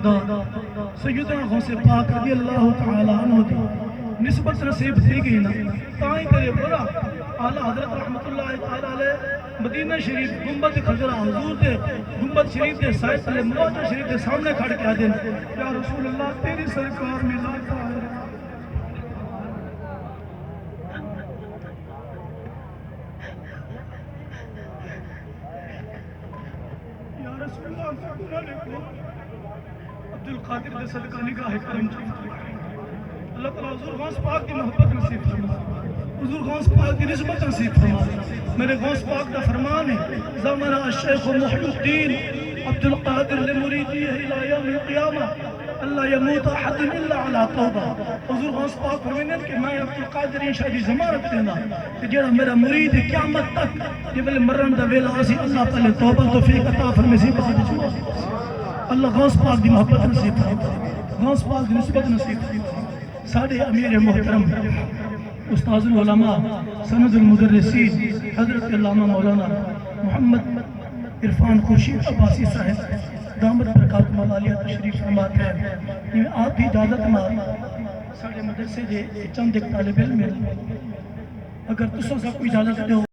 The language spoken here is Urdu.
دا سیدنا غوث پاک رضی اللہ تعالیٰ عنہ دی نسبت نصیب تھی گئی نا تائیں کرے برا اعلیٰ حضرت رحمت اللہ تعالیٰ علیہ مدینہ شریف گنبد خضرہ حضور دے گنبد شریف دے سائد علیہ مواجہ شریف دے سامنے کھڑ کے آدھیں یا رسول اللہ تیری سرکار میں لاتا ہے یا رسول اللہ گناہ لکھو عبدالقادر دے صدقہ نگاہ کرم چاہتا اللہ تعالیٰ حضور غوث پاک کی محبت نصیب فرما حضور غوث پاک کی نسبت نصیب فرما میرے غوث پاک کا فرمان ہے زمرہ الشیخ محی الدین عبدالقادر لمریدی الى یوم القیامہ اللہ یموت احد الا علی توبہ حضور غوث پاک فرمانے کہ میں عبدالقادر انشاء دی ضمانت دینا کہ جڑا میرا مرید قیامت تک جب مرن دا ویلا اسی اللہ پہلے توبہ توفیق عطا فرمائے اللہ غوث پاک دی محبت نصیب فرما غوث پاک دی نسبت نصیب فرما ساڑھے امیر محترم استاذ العلماء سند المدرسین حضرت علامہ مولانا محمد عرفان خورشید عباسی صاحب دامت برکات موالیہ تشریف فرماتے ہیں یہ آپ بھی اجازت مار ساڑھے مدرسے دے چند ایک طالب علم اگر تسو سا کوئی اجازت دے